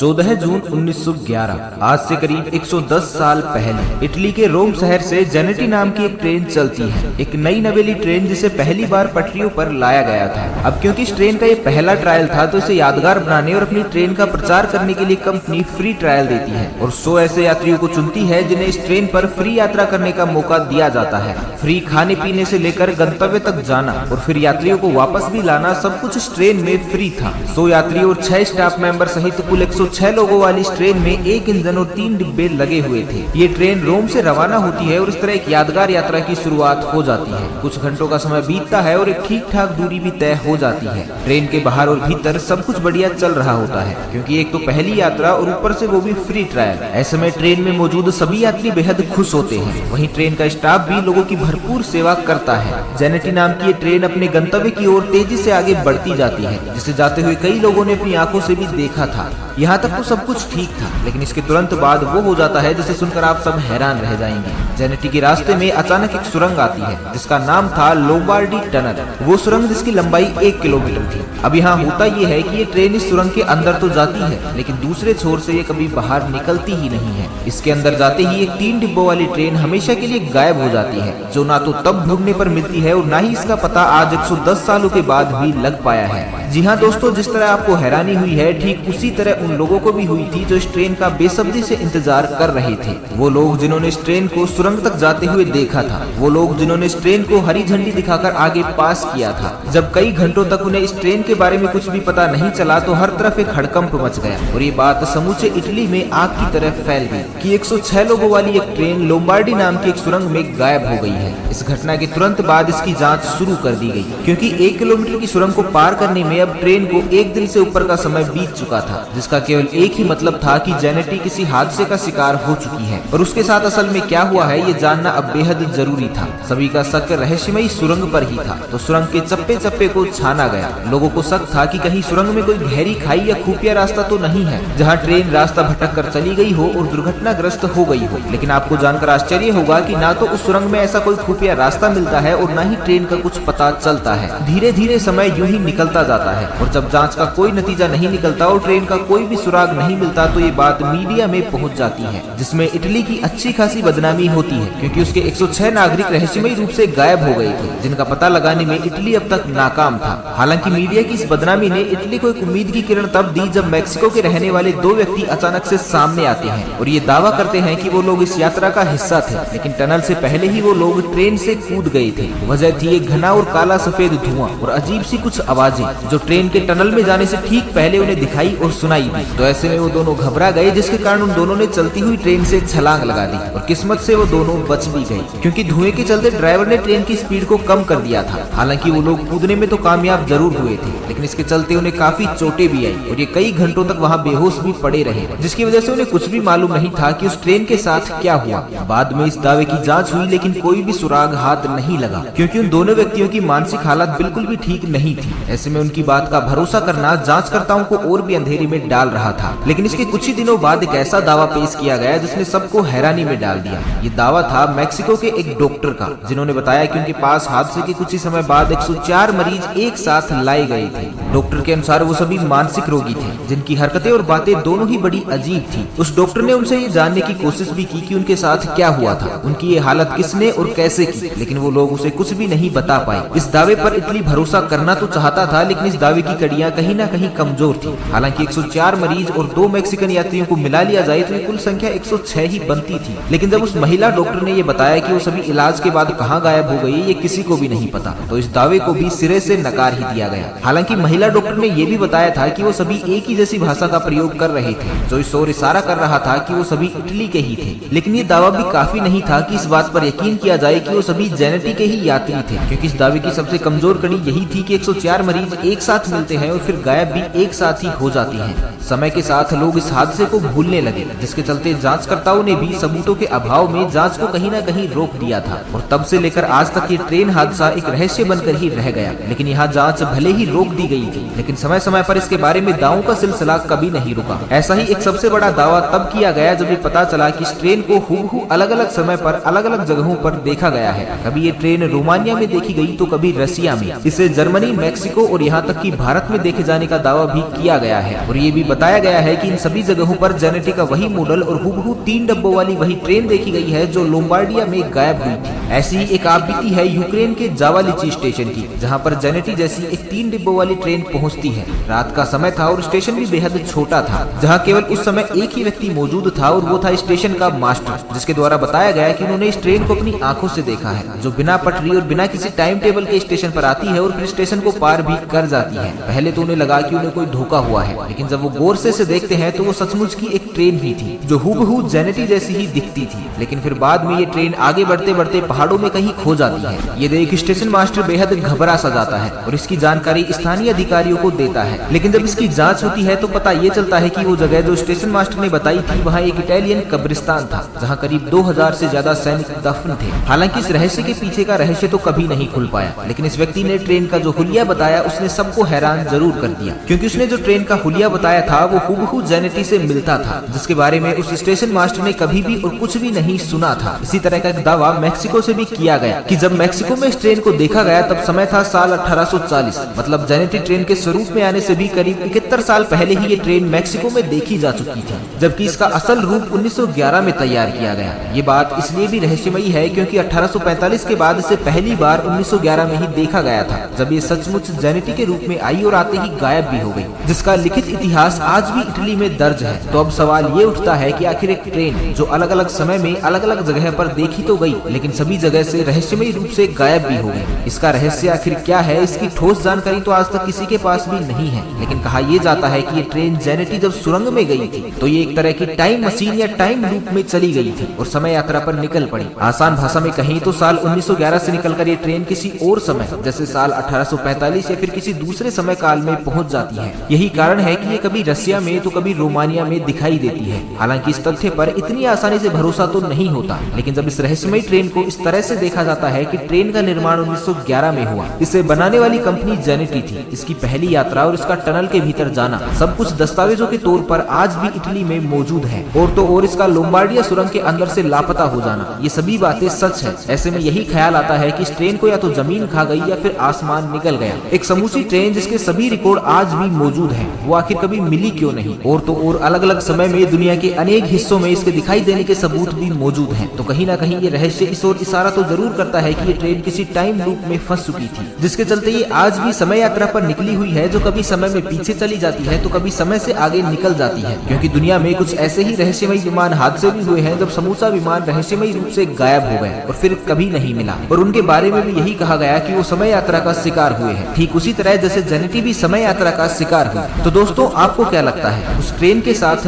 14 जून 1911 आज से करीब 110 साल पहले इटली के रोम शहर से जेनेटी नाम की एक ट्रेन चलती है। एक नई नवेली ट्रेन जिसे पहली बार पटरियों पर लाया गया था। अब क्योंकि इस ट्रेन का ये पहला ट्रायल था तो इसे यादगार बनाने और अपनी ट्रेन का प्रचार करने के लिए कंपनी फ्री ट्रायल देती है और 100 ऐसे यात्रियों को चुनती है जिन्हें इस ट्रेन पर फ्री यात्रा करने का मौका दिया जाता है। फ्री खाने पीने से लेकर गंतव्य तक जाना और फिर यात्रियों को वापस भी लाना, सब कुछ इस ट्रेन में फ्री था। 100 यात्री और 6 स्टाफ मेंबर सहित कुल 106 लोगों वाली इस ट्रेन में एक इंजन और 3 डिब्बे लगे हुए थे। ये ट्रेन रोम से रवाना होती है और इस तरह एक यादगार यात्रा की शुरुआत हो जाती है। कुछ घंटों का समय बीतता है और एक ठीक ठाक दूरी भी तय हो जाती है। ट्रेन के बाहर और भीतर सब कुछ बढ़िया चल रहा होता है क्योंकि एक तो पहली यात्रा और ऊपर से वो भी फ्री ट्रायल। ऐसे में ट्रेन में मौजूद सभी यात्री बेहद खुश होते हैं। वहीं ट्रेन का स्टाफ भी लोगों की भरपूर सेवा करता है। जेनेटी नाम की ये ट्रेन अपने गंतव्य की ओर तेजी से आगे बढ़ती जाती है, जिसे जाते हुए कई लोगों ने अपनी आंखों से भी देखा था। यहाँ तक तो सब कुछ ठीक था, लेकिन इसके तुरंत बाद वो हो जाता है जिसे सुनकर आप सब हैरान रह जाएंगे। जेनेटी के रास्ते में अचानक एक सुरंग आती है जिसका नाम था लोम्बार्डी टनल। वो सुरंग जिसकी लंबाई 1 किलोमीटर थी। अब यहाँ होता ये है कि ये ट्रेन इस सुरंग के अंदर तो जाती है, लेकिन दूसरे छोर से ये कभी बाहर निकलती ही नहीं है। इसके अंदर जाते ही एक 3 डिब्बों वाली ट्रेन हमेशा के लिए गायब हो जाती है, जो ना तो तब ढूंढने पर मिलती है और ना ही इसका पता आज 110 सालों के बाद भी लग पाया है। जी हाँ दोस्तों, जिस तरह आपको हैरानी हुई है, ठीक उसी तरह उन लोगों को भी हुई थी जो इस ट्रेन का बेसब्री से इंतजार कर रहे थे। वो लोग जिन्होंने इस ट्रेन को सुरंग तक जाते हुए देखा था, वो लोग जिन्होंने इस ट्रेन को हरी झंडी दिखाकर आगे पास किया था। जब कई घंटों तक उन्हें इस ट्रेन के बारे में कुछ भी पता नहीं चला तो हर तरफ एक हड़कंप मच गया और ये बात समूचे इटली में आग की तरह फैल गई कि 106 लोगों वाली एक ट्रेन लोम्बार्डी नाम की एक सुरंग में गायब हो गई है। इस घटना के तुरंत बाद इसकी जांच शुरू कर दी गई क्योंकि 1 किलोमीटर की सुरंग को पार करने में अब ट्रेन को 1 दिन से ऊपर का समय बीत चुका था, जिसका केवल एक ही मतलब था कि जेनेटी किसी हादसे का शिकार हो चुकी है और उसके साथ असल में क्या हुआ है ये जानना अब बेहद जरूरी था। सभी का शक रहस्यमयी सुरंग पर ही था, तो सुरंग के चप्पे चप्पे को छाना गया। लोगों को शक था कि कहीं सुरंग में कोई गहरी खाई या खुफिया रास्ता तो नहीं है जहां ट्रेन रास्ता भटक कर चली गई हो और दुर्घटनाग्रस्त हो गई हो। लेकिन आपको जानकर आश्चर्य होगा कि ना तो उस सुरंग में ऐसा कोई खुफिया रास्ता मिलता है और न ही ट्रेन का कुछ पता चलता है। धीरे धीरे समय यूं ही निकलता जाता है और जब जांच का कोई नतीजा नहीं निकलता और ट्रेन का कोई भी सुराग नहीं मिलता तो ये बात मीडिया में पहुंच जाती है, जिसमें इटली की अच्छी खासी बदनामी होती है क्योंकि उसके 106 नागरिक रहस्यमयी रूप से गायब हो गए थे, जिनका पता लगाने में इटली अब तक नाकाम था। हालांकि मीडिया की इस बदनामी ने इटली को एक उम्मीद की किरण तब दी जब मैक्सिको के रहने वाले 2 व्यक्ति अचानक से सामने आते हैं और ये दावा करते हैं कि वो लोग इस यात्रा का हिस्सा थे, लेकिन टनल से पहले ही वो लोग ट्रेन से कूद गए थे। वजह थी एक घना और काला सफेद धुआं और अजीब सी कुछ आवाजें जो ट्रेन के टनल में जाने से ठीक पहले उन्हें दिखाई और सुनाई दी। तो ऐसे में वो दोनों घबरा गए, जिसके कारण उन दोनों ने चलती हुई ट्रेन से छलांग लगा दी और किस्मत से वो दोनों बच भी गए क्योंकि धुएं के चलते ड्राइवर ने ट्रेन की स्पीड को कम कर दिया था। हालांकि वो लोग कूदने में तो कामयाब जरूर हुए थे, लेकिन इसके चलते उन्हें काफी चोटें भी आई और ये कई घंटों तक वहाँ बेहोश भी पड़े रहे, जिसकी वजह से उन्हें कुछ भी मालूम नहीं था कि उस ट्रेन के साथ क्या हुआ। बाद में इस दावे की जाँच हुई, लेकिन कोई भी सुराग हाथ नहीं लगा क्योंकि उन दोनों व्यक्तियों की मानसिक हालत बिल्कुल भी ठीक नहीं थी। ऐसे में उनकी बात का भरोसा करना जांचकर्ताओं को और भी अंधेरे में डाल रहा था। लेकिन इसके कुछ ही दिनों बाद एक ऐसा दावा पेश किया गया जिसने सबको हैरानी में डाल दिया। ये दावा था मैक्सिको के एक डॉक्टर का, जिन्होंने बताया कि उनके पास हादसे के कुछ ही समय बाद 104 मरीज एक साथ लाए गए थे। डॉक्टर के अनुसार वो सभी मानसिक रोगी थे जिनकी हरकतें और बातें दोनों ही बड़ी अजीब थी। उस डॉक्टर ने उनसे ये जानने की कोशिश भी की कि उनके साथ क्या हुआ था, उनकी ये हालत किसने और कैसे की, लेकिन वो लोग उसे कुछ भी नहीं बता पाए। इस दावे पर इटली भरोसा करना तो चाहता था, लेकिन इस दावे की कड़ियां कहीं ना कहीं कमजोर थी। हालांकि 104 मरीज और 2 मैक्सिकन यात्रियों को मिला लिया जाए तो कुल संख्या 106 ही बनती थी। लेकिन जब उस महिला डॉक्टर ने ये बताया कि वो सभी इलाज के बाद कहाँ गायब हो गई, ये किसी को भी नहीं पता, तो इस दावे को भी सिरे से नकार ही दिया गया। हालांकि महिला डॉक्टर ने ये भी बताया था कि वो सभी एक ही जैसी भाषा का प्रयोग कर रहे थे, जो इस ओर इशारा कर रहा था कि वो सभी इटली के ही थे। लेकिन ये दावा भी काफी नहीं था कि इस बात पर यकीन किया जाए कि वो सभी जेनेटी के ही यात्री थे, क्योंकि इस दावे की सबसे कमजोर कड़ी यही थी कि 104 मरीज एक साथ मिलते हैं और फिर गायब भी एक साथ ही हो जाती हैं। समय के साथ लोग इस हादसे को भूलने लगे, जिसके चलते जांचकर्ताओं ने भी सबूतों के अभाव में जांच को कहीं न कहीं रोक दिया था और तब से लेकर आज तक ये ट्रेन हादसा एक रहस्य बनकर ही रह गया। लेकिन यहाँ जांच भले ही रोक दी गई थी, लेकिन समय समय पर इसके बारे में दावों का सिलसिला कभी नहीं रुका। ऐसा ही एक सबसे बड़ा दावा तब किया गया जब ये पता चला कि इस ट्रेन को हूबहू अलग अलग समय पर अलग अलग जगहों पर देखा गया है। कभी ये ट्रेन रोमानिया में देखी गई तो कभी रसिया में, इसे जर्मनी, मैक्सिको और यहाँ तक कि भारत में देखे जाने का दावा भी किया गया है और ये भी बताया बताया गया है कि इन सभी जगहों पर जेनेटी का वही मॉडल और हूबहू 3 डब्बों वाली वही ट्रेन देखी गई है जो लोम्बार्डिया में गायब हुई थी। ऐसी ही एक आप बीती है यूक्रेन के जावालिची स्टेशन की, जहां पर जेनेटी जैसी एक 3 डिब्बों वाली ट्रेन पहुंचती है। रात का समय था और स्टेशन भी बेहद छोटा था, जहां केवल उस समय एक ही व्यक्ति मौजूद था और वो था स्टेशन का मास्टर, जिसके द्वारा बताया गया कि उन्होंने इस ट्रेन को अपनी आंखों से देखा है, जो बिना पटरी और बिना किसी टाइम टेबल के स्टेशन पर आती है और फिर स्टेशन को पार भी कर जाती है। पहले तो उन्हें लगा कि उन्हें कोई धोखा हुआ है, लेकिन जब वो गौर से देखते हैं तो वो सचमुच की एक ट्रेन ही थी जो हूबहू जेनेटी जैसी ही दिखती थी। लेकिन फिर बाद में ये ट्रेन आगे बढ़ते बढ़ते पहाड़ों में कहीं खो जाती है। ये देख स्टेशन मास्टर बेहद घबरा सा जाता है और इसकी जानकारी स्थानीय अधिकारियों को देता है। लेकिन जब इसकी जांच होती है तो पता ये चलता है कि वो जगह जो स्टेशन मास्टर ने बताई थी वहाँ एक इटालियन कब्रिस्तान था, जहाँ करीब 2000 से ज्यादा सैनिक दफन थे। हालांकि इस रहस्य के पीछे का रहस्य तो कभी नहीं खुल पाया, लेकिन इस व्यक्ति ने ट्रेन का जो हुलिया बताया उसने सबको हैरान जरूर कर दिया, क्योंकि उसने जो ट्रेन का हुलिया बताया था वो हूबहू जेनेटी से मिलता था, जिसके बारे में उस स्टेशन मास्टर ने कभी भी और कुछ भी नहीं सुना था। इसी तरह का एक दावा मैक्सिको से भी किया गया कि जब मैक्सिको में इस ट्रेन को देखा गया तब समय था साल 1840, मतलब जेनेटी ट्रेन के स्वरूप में आने से भी करीब 71 साल पहले ही ये ट्रेन मैक्सिको में देखी जा चुकी थी, जबकि इसका असल रूप 1911 में तैयार किया गया। ये बात इसलिए भी रहस्यमयी है क्योंकि 1845 के बाद इसे पहली बार 1911 में ही देखा गया था, जब ये सचमुच जेनेटी के रूप में आई और आते ही गायब भी हो गई, जिसका लिखित इतिहास आज भी इटली में दर्ज है। तो अब सवाल ये उठता है कि आखिर एक ट्रेन जो अलग अलग समय में अलग अलग जगह पर देखी तो गई, लेकिन सभी जगह से रहस्यमयी रूप से गायब भी हो गई, इसका रहस्य आखिर क्या है? इसकी ठोस जानकारी तो आज तक किसी के पास भी नहीं है। लेकिन कहा यह जाता है कि ये ट्रेन जेनेटी जब सुरंग में गई थी तो ये एक तरह की टाइम मशीन या टाइम लूप में चली गई थी और समय यात्रा पर निकल पड़ी। आसान भाषा में कहीं तो साल 1911 से निकलकर ये ट्रेन किसी और समय जैसे साल 1845 या फिर किसी दूसरे समय काल में पहुंच जाती है। यही कारण है कि ये कभी रसिया में तो कभी रोमानिया में दिखाई देती है। हालांकि इस तथ्य पर इतनी आसानी से भरोसा तो नहीं होता, लेकिन जब इस रहस्यमयी ट्रेन को इस तरह से देखा जाता है कि ट्रेन का निर्माण 1911 में हुआ, इसे बनाने वाली कंपनी जेनेटी थी, इसकी पहली यात्रा और इसका टनल के भीतर जाना सब कुछ दस्तावेजों के तौर पर आज भी इटली में मौजूद है। और तो और इसका लोम्बार्डिया सुरंग के अंदर से लापता हो जाना, ये सभी बातें सच है। ऐसे में यही ख्याल आता है कि इस ट्रेन को या तो जमीन खा गई या फिर आसमान निकल गया। एक समूची ट्रेन जिसके सभी रिकॉर्ड आज भी मौजूद है, वो आखिर कभी मिली क्यों नहीं? और तो और अलग अलग समय में दुनिया के अनेक हिस्सों में इसके दिखाई देने के सबूत भी मौजूद हैं। तो कहीं ना कहीं ये रहस्य इस ओर इशारा तो जरूर करता है कि ये ट्रेन किसी टाइम लूप में फंस चुकी थी, जिसके चलते ये आज भी समय यात्रा पर निकली हुई है, जो कभी समय में पीछे चली जाती है तो कभी समय से आगे निकल जाती है। क्योंकि दुनिया में कुछ ऐसे ही रहस्यमयी विमान हादसे भी हुए हैं जब समूचा विमान रहस्यमयी रूप से गायब हो गए और फिर कभी नहीं मिला, और उनके बारे में भी यही कहा गया कि वो समय यात्रा का शिकार हुए हैं, ठीक उसी तरह जैसे जेनेटी भी समय यात्रा का शिकार हुई। तो दोस्तों आपको क्या लगता है, उस ट्रेन के साथ